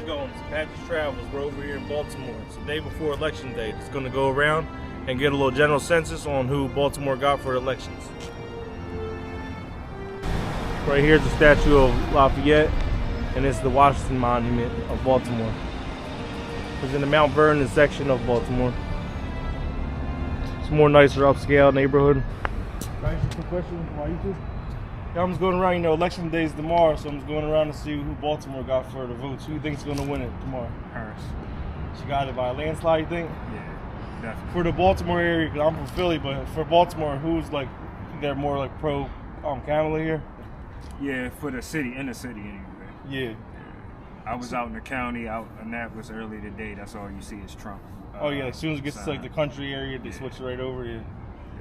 it going? It's Patrick's Travels. We're over here in Baltimore. It's the day before Election Day. It's going to go around and get a little general census on who Baltimore got for elections. Right here's the statue of Lafayette, and it's the Washington Monument of Baltimore. It's in the Mount Vernon section of Baltimore. It's a more nicer upscale neighborhood. Can I ask you a quick question while you two? Yeah, I'm just going around, Election Day is tomorrow, so I'm just going around to see who Baltimore got for the votes. Who you think's going to win it tomorrow? Harris. She got it by a landslide, you think? Yeah, definitely. For the Baltimore area, because I'm from Philly, but for Baltimore, who's like, they're more like pro Kamala here? Yeah, for the city, in the city anyway. Yeah. I was out in the county, out in Angelis earlier today. That's all you see is Trump. Oh yeah, as soon as it gets to like the country area, they Yeah. switch it right over. Yeah.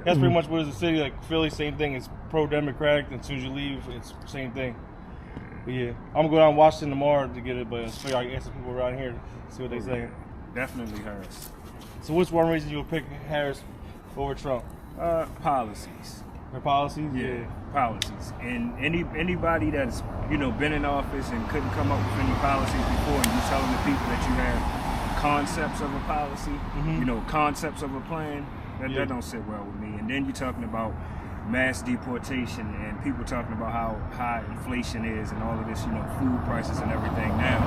That's pretty much what is the city, like Philly, same thing. It's pro-Democratic, and as soon as you leave, it's the same thing. But yeah, I'm going to go down to Washington tomorrow to get it, but I figure I can ask some people around here to see what they say. Definitely Harris. So what's one reason you would pick Harris over Trump? Policies. Her policies? Yeah, policies. And anybody that's, been in office and couldn't come up with any policies before, and you telling the people that you have concepts of a policy, concepts of a plan, that don't sit well with me. And then you're talking about mass deportation and people talking about how high inflation is and all of this, food prices and everything now.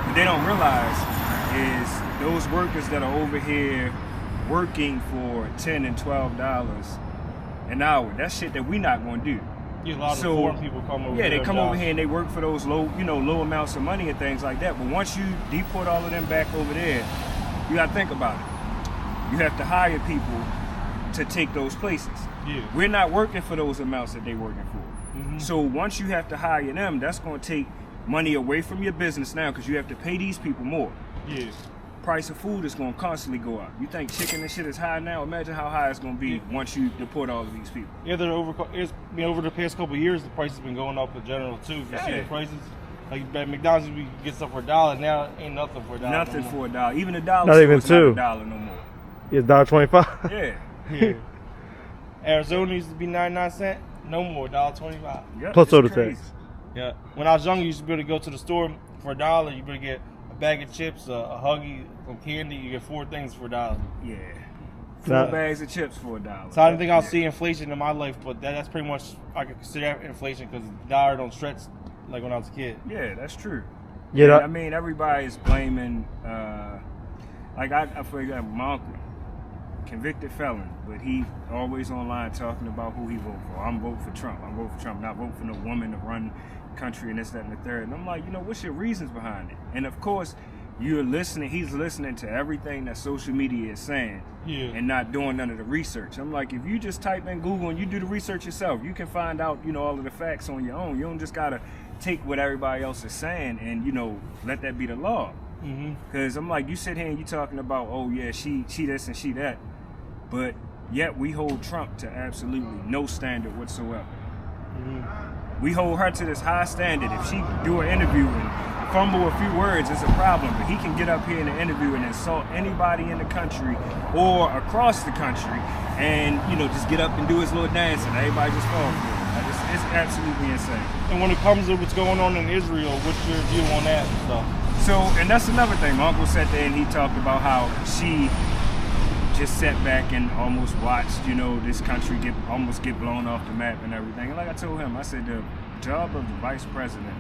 What they don't realize is those workers that are over here working for $10 and $12 an hour, that's shit that we not going to do. Yeah, a lot of foreign people come over here. Yeah, they come over here and they work for those low amounts of money and things like that. But once you deport all of them back over there, you got to think about it. You have to hire people to take those places. Yeah. We're not working for those amounts that they're working for. Mm-hmm. So once you have to hire them, that's going to take money away from your business now because you have to pay these people more. Yeah. Price of food is going to constantly go up. You think chicken and shit is high now? Imagine how high it's going to be once you deport all of these people. Yeah, over the past couple of years, the price has been going up in general too. You see the prices. Like at McDonald's, we get stuff for $1. Now ain't nothing for $1. Nothing no for $1. Even $1. Not even $2. Not $1 no more. It's $1.25. Yeah. Yeah. Arizona used to be 99 cents. No more, $1.25. Yep, plus soda tax. Yeah. When I was younger, you used to be able to go to the store for $1. You better get a bag of chips, a Huggy, some candy. You get 4 things for $1. Yeah. 4 bags of chips for $1. So I didn't think I'll see inflation in my life, but that's pretty much, I could consider that inflation because the dollar don't stretch like when I was a kid. Yeah, that's true. Yeah. I mean, everybody is blaming, for example, my uncle, convicted felon, but he always online talking about who he vote for. I'm voting for Trump. I'm voting for Trump. Not voting for no woman to run the country and this, that, and the third. And I'm like, what's your reasons behind it? And of course, he's listening to everything that social media is saying and not doing none of the research. I'm like, if you just type in Google and you do the research yourself, you can find out, all of the facts on your own. You don't just gotta take what everybody else is saying and, let that be the law. Because I'm like, you sit here and you talking about, oh yeah, she this and she that. But yet we hold Trump to absolutely no standard whatsoever. We hold her to this high standard. If she do an interview and fumble a few words, it's a problem. But he can get up here in an interview and insult anybody in the country or across the country and, just get up and do his little dance and everybody just falls for it. It's absolutely insane. And when it comes to what's going on in Israel, what's your view on that and stuff? So, and that's another thing. My uncle sat there and he talked about how she just sat back and almost watched, this country almost get blown off the map and everything. And like I told him, I said the job of the vice president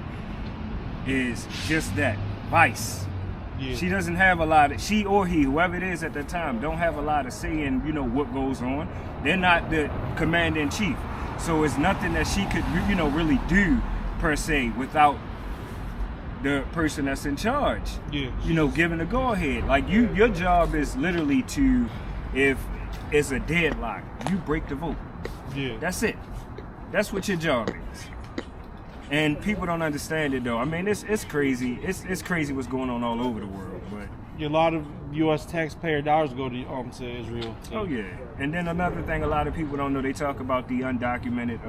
is just that, vice. Yeah. She doesn't have a lot of, she or he, whoever it is at the time, don't have a lot of say in, what goes on. They're not the commander-in-chief. So it's nothing that she could, really do per se without the person that's in charge. Yeah. Giving the go-ahead. Like your job is literally to, if it's a deadlock, you break the vote. Yeah. That's it. That's what your job is. And people don't understand it though. I mean, it's crazy. It's crazy what's going on all over the world. But a lot of U.S. taxpayer dollars go to Israel. So. Oh yeah. And then another thing, a lot of people don't know. They talk about the undocumented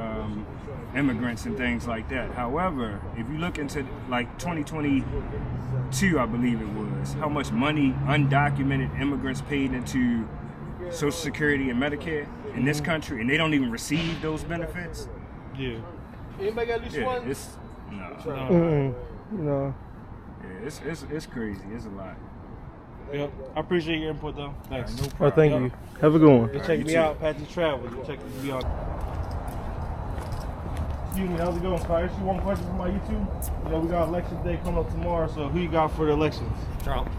immigrants and things like that. However, if you look into like 2022, I believe it was, how much money undocumented immigrants paid into Social Security and Medicare in this country, and they don't even receive those benefits. Yeah. Anybody got at least one? It's no. No. Yeah, it's crazy. It's a lot. Yep. I appreciate your input though. Thanks. No problem. Thank you. Have a good one. Right, Check you me too. out, Patchy Travels. Check me out. Excuse me, how's it going? Can I ask you one question from my YouTube? You know, we got election day coming up tomorrow, so who you got for the elections? Trump.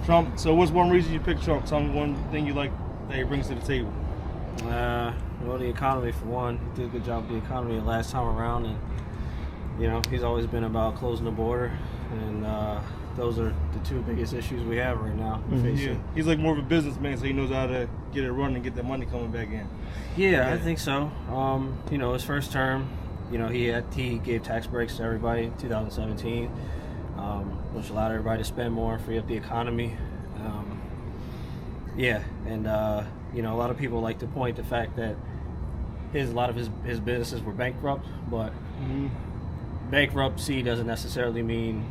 Trump. So what's one reason you picked Trump? Tell me one thing you like that he brings to the table. Well, the economy for one. He did a good job with the economy the last time around, and you know he's always been about closing the border, and those are the two biggest issues we have right now. Yeah, he's like more of a businessman, so he knows how to get it running and get that money coming back in. Yeah, I think so. You know, his first term, you know, he gave tax breaks to everybody in 2017, which allowed everybody to spend more, free up the economy. Yeah, and you know, a lot of people like to point the fact that a lot of his businesses were bankrupt, but bankruptcy doesn't necessarily mean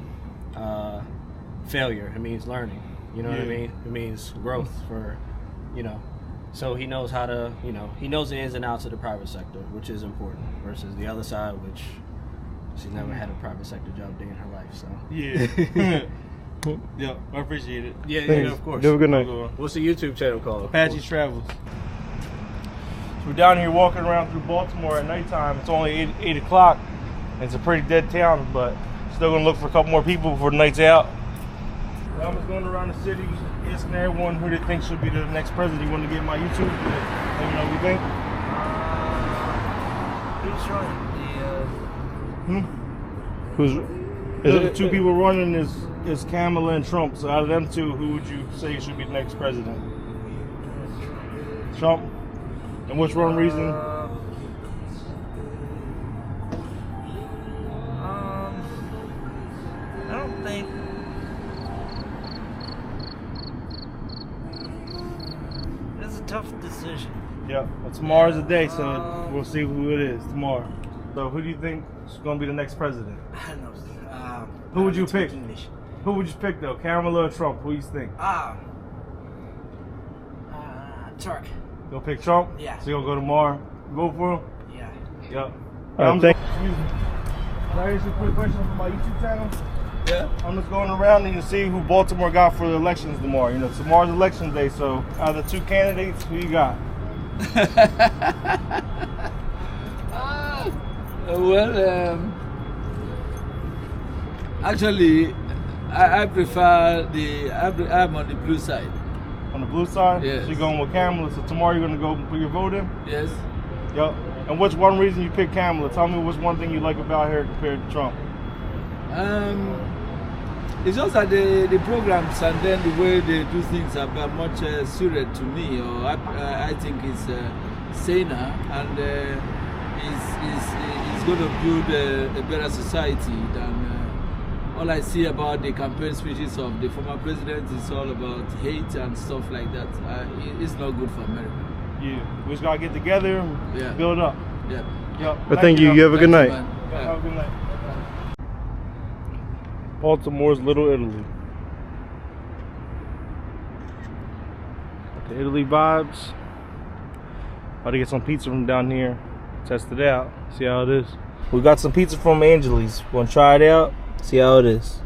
failure. It means learning. You know what I mean? It means growth for, you know. So he knows how to, you know, he knows the ins and outs of the private sector, which is important, versus the other side, which she's never had a private sector job day in her life. So Yeah. Yeah, I appreciate it. yeah, Thanks. of course. Have a good night. What's the YouTube channel called? Apache Travels. So we're down here walking around through Baltimore at nighttime. It's only 8 o'clock. It's a pretty dead town, but still gonna look for a couple more people before the night's out. I'm just going around the city asking everyone who they think should be the next president. You want to get my YouTube? Let me know what you think. Who's running? The two people running is Kamala and Trump. So out of them two, who would you say should be the next president? Trump? And what's one reason? I don't think. It's a tough decision. Yeah, well, tomorrow's the day, so we'll see who it is tomorrow. So who do you think is going to be the next president? I don't know. Who would you pick? English. Who would you pick though, Kamala or Trump? Who you think? Turk. You'll pick Trump? Yeah. So you're going to go tomorrow, vote for him? Yeah. Yep. Thank Excuse me. Can I ask you a quick question from my YouTube channel? Yeah. I'm just going around and you see who Baltimore got for the elections tomorrow. You know, tomorrow's election day, so out of the two candidates, who you got? Well, actually, I prefer I'm on the blue side. On the blue side? Yes. So you're going with Kamala, so tomorrow you're going to go put your vote in? Yes. Yep. And what's one reason you picked Kamala? Tell me what's one thing you like about her compared to Trump? It's just that the programs and then the way they do things are much suited to me, or I think it's saner, and it's going to build a better society than all I see about the campaign speeches of the former president. Is all about hate and stuff like that. It's not good for America. Yeah. We just got to get together and build up. Yeah. Yep. But thank you. You have a good night. Man. Yeah, have a good night. Baltimore's Little Italy. Got the Italy vibes. About to get some pizza from down here. Test it out. See how it is. We got some pizza from Angelis. We're gonna try it out. See how it is.